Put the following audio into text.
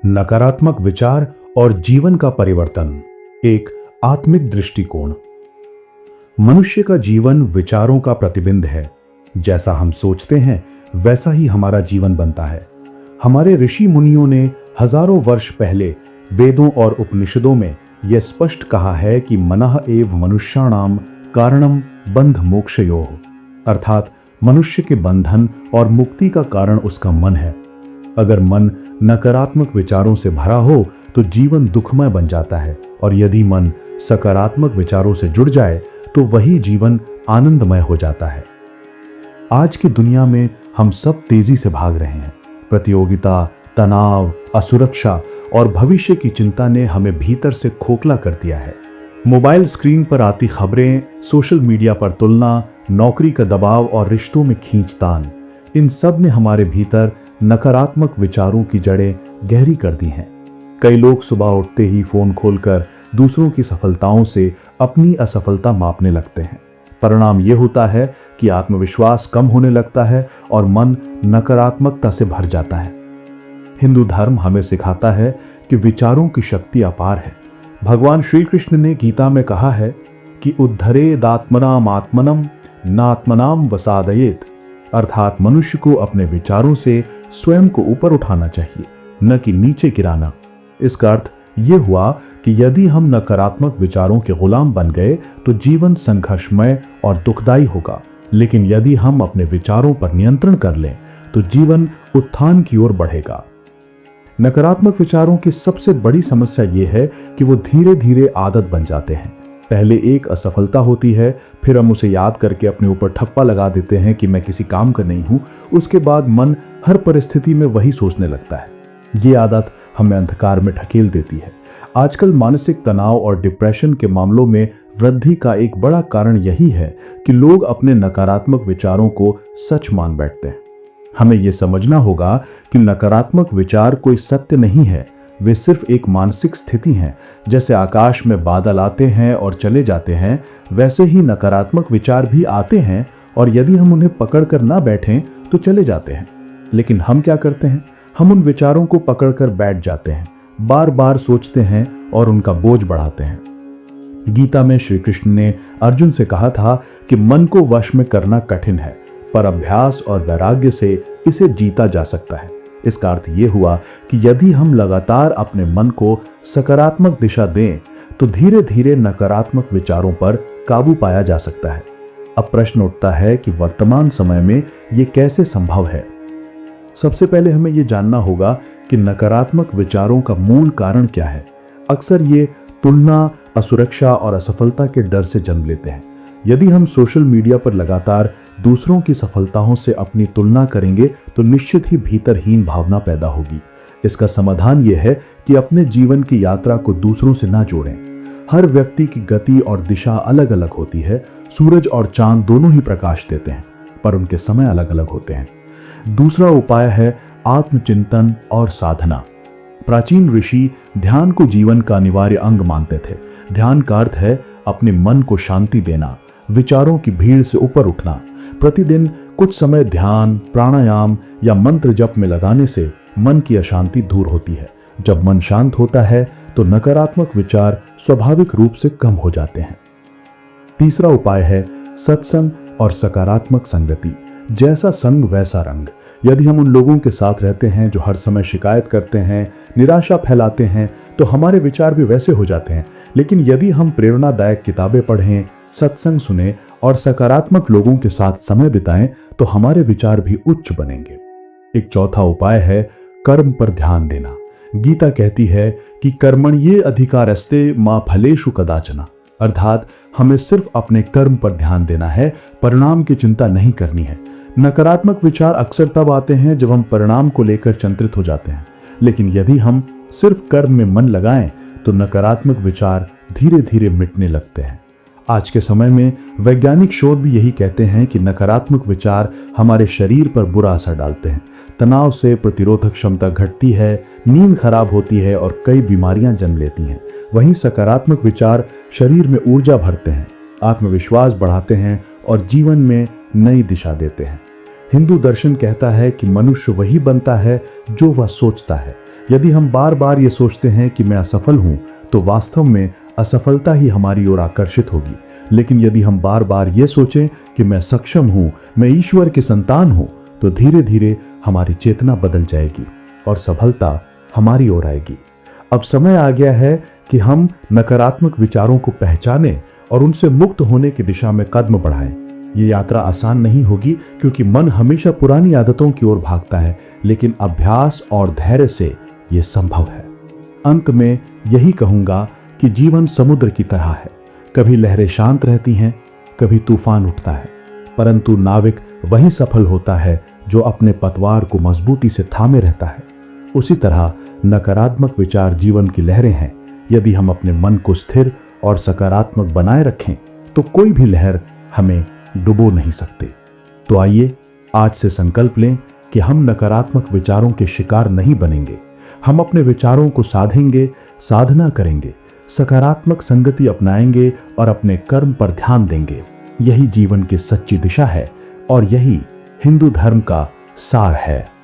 नकारात्मक विचार और जीवन का परिवर्तन, एक आत्मिक दृष्टिकोण। मनुष्य का जीवन विचारों का प्रतिबिंब है। जैसा हम सोचते हैं वैसा ही हमारा जीवन बनता है। हमारे ऋषि मुनियों ने हजारों वर्ष पहले वेदों और उपनिषदों में यह स्पष्ट कहा है कि मनः एव मनुष्याणाम कारणम बंध मोक्षयोः, अर्थात मनुष्य के बंधन और मुक्ति का कारण उसका मन है। अगर मन नकारात्मक विचारों से भरा हो तो जीवन दुखमय बन जाता है, और यदि मन सकारात्मक विचारों से जुड़ जाए तो वही जीवन आनंदमय हो जाता है। आज की दुनिया में हम सब तेजी से भाग रहे हैं। प्रतियोगिता, तनाव, असुरक्षा और भविष्य की चिंता ने हमें भीतर से खोखला कर दिया है। मोबाइल स्क्रीन पर आती खबरें, सोशल मीडिया पर तुलना, नौकरी का दबाव और रिश्तों में खींचतान, इन सब ने हमारे भीतर नकारात्मक विचारों की जड़ें गहरी कर दी हैं। कई लोग सुबह उठते ही फोन खोलकर दूसरों की सफलताओं से अपनी असफलता मापने लगते हैं। परिणाम यह होता है कि आत्मविश्वास कम होने लगता है और मन नकारात्मकता से भर जाता है। हिंदू धर्म हमें सिखाता है कि विचारों की शक्ति अपार है। भगवान श्री कृष्ण ने गीता में कहा है कि उद्धरेदात्मनाम आत्मनम नात्मनाम वसादयेत, अर्थात मनुष्य को अपने विचारों से स्वयं को ऊपर उठाना चाहिए, न कि नीचे गिराना। इसका अर्थ यह हुआ कि यदि हम नकारात्मक विचारों के गुलाम बन गए तो जीवन संघर्षमय और दुखदायी होगा, लेकिन यदि हम अपने विचारों पर नियंत्रण कर लें तो जीवन उत्थान की ओर बढ़ेगा। नकारात्मक विचारों की सबसे बड़ी समस्या यह है कि वो धीरे धीरे आदत बन जाते हैं। पहले एक असफलता होती है, फिर हम उसे याद करके अपने ऊपर ठप्पा लगा देते हैं कि मैं किसी काम का नहीं हूं। उसके बाद मन हर परिस्थिति में वही सोचने लगता है। ये आदत हमें अंधकार में ढकेल देती है। आजकल मानसिक तनाव और डिप्रेशन के मामलों में वृद्धि का एक बड़ा कारण यही है कि लोग अपने नकारात्मक विचारों को सच मान बैठते हैं। हमें यह समझना होगा कि नकारात्मक विचार कोई सत्य नहीं है, वे सिर्फ एक मानसिक स्थिति है। जैसे आकाश में बादल आते हैं और चले जाते हैं, वैसे ही नकारात्मक विचार भी आते हैं और यदि हम उन्हें पकड़कर ना बैठें तो चले जाते हैं। लेकिन हम क्या करते हैं? हम उन विचारों को पकड़कर बैठ जाते हैं, बार बार सोचते हैं और उनका बोझ बढ़ाते हैं। गीता में श्री कृष्ण ने अर्जुन से कहा था कि मन को वश में करना कठिन है, पर अभ्यास और वैराग्य से इसे जीता जा सकता है। इसका अर्थ यह हुआ कि यदि हम लगातार अपने मन को सकारात्मक दिशा दें तो धीरे धीरे नकारात्मक विचारों पर काबू पाया जा सकता है। अब प्रश्न उठता है कि वर्तमान समय में यह कैसे संभव है? सबसे पहले हमें यह जानना होगा कि नकारात्मक विचारों का मूल कारण क्या है। अक्सर ये तुलना, असुरक्षा और असफलता के डर से जन्म लेते हैं। यदि हम सोशल मीडिया पर लगातार दूसरों की सफलताओं से अपनी तुलना करेंगे तो निश्चित ही भीतरहीन भावना पैदा होगी। इसका समाधान यह है कि अपने जीवन की यात्रा को दूसरों से ना जोड़ें। हर व्यक्ति की गति और दिशा अलग अलग होती है। सूरज और चांद दोनों ही प्रकाश देते हैं, पर उनके समय अलग अलग होते हैं। दूसरा उपाय है आत्मचिंतन और साधना। प्राचीन ऋषि ध्यान को जीवन का अनिवार्य अंग मानते थे। ध्यान का अर्थ है अपने मन को शांति देना, विचारों की भीड़ से ऊपर उठना। प्रतिदिन कुछ समय ध्यान, प्राणायाम या मंत्र जप में लगाने से मन की अशांति दूर होती है। जब मन शांत होता है तो नकारात्मक विचार स्वाभाविक रूप से कम हो जाते हैं। तीसरा उपाय है सत्संग और सकारात्मक संगति। जैसा संग वैसा रंग। यदि हम उन लोगों के साथ रहते हैं जो हर समय शिकायत करते हैं, निराशा फैलाते हैं, तो हमारे विचार भी वैसे हो जाते हैं। लेकिन यदि हम प्रेरणादायक किताबें पढ़ें, सत्संग सुने और सकारात्मक लोगों के साथ समय बिताएं तो हमारे विचार भी उच्च बनेंगे। एक चौथा उपाय है कर्म पर ध्यान देना। गीता कहती है कि कर्मण्ये अधिकारस्ते मा फलेषु कदाचन, अर्थात हमें सिर्फ अपने कर्म पर ध्यान देना है, परिणाम की चिंता नहीं करनी है। नकारात्मक विचार अक्सर तब आते हैं जब हम परिणाम को लेकर चिंतित हो जाते हैं, लेकिन यदि हम सिर्फ कर्म में मन लगाएं तो नकारात्मक विचार धीरे धीरे मिटने लगते हैं। आज के समय में वैज्ञानिक शोध भी यही कहते हैं कि नकारात्मक विचार हमारे शरीर पर बुरा असर डालते हैं। तनाव से प्रतिरोधक क्षमता घटती है, नींद खराब होती है और कई बीमारियां जन्म लेती हैं। वहीं सकारात्मक विचार शरीर में ऊर्जा भरते हैं, आत्मविश्वास बढ़ाते हैं और जीवन में नई दिशा देते हैं। हिंदू दर्शन कहता है कि मनुष्य वही बनता है जो वह सोचता है। यदि हम बार बार ये सोचते हैं कि मैं असफल हूं, तो वास्तव में असफलता ही हमारी ओर आकर्षित होगी। लेकिन यदि हम बार बार ये सोचें कि मैं सक्षम हूं, मैं ईश्वर की संतान हूं, तो धीरे धीरे हमारी चेतना बदल जाएगी और सफलता हमारी ओर आएगी। अब समय आ गया है कि हम नकारात्मक विचारों को पहचानें और उनसे मुक्त होने की दिशा में कदम बढ़ाएं। ये यात्रा आसान नहीं होगी, क्योंकि मन हमेशा पुरानी आदतों की ओर भागता है, लेकिन अभ्यास और धैर्य से ये संभव है। अंत में यही कहूंगा कि जीवन समुद्र की तरह है। कभी लहरें शांत रहती हैं, कभी तूफान उठता है, परंतु नाविक वही सफल होता है जो अपने पतवार को मजबूती से थामे रहता है। उसी तरह नकारात्मक विचार जीवन की लहरें हैं। यदि हम अपने मन को स्थिर और सकारात्मक बनाए रखें, तो कोई भी लहर हमें डुबो नहीं सकते। तो आइए आज से संकल्प लें कि हम नकारात्मक विचारों के शिकार नहीं बनेंगे। हम अपने विचारों को साधेंगे, साधना करेंगे, सकारात्मक संगति अपनाएंगे और अपने कर्म पर ध्यान देंगे। यही जीवन की सच्ची दिशा है और यही हिंदू धर्म का सार है।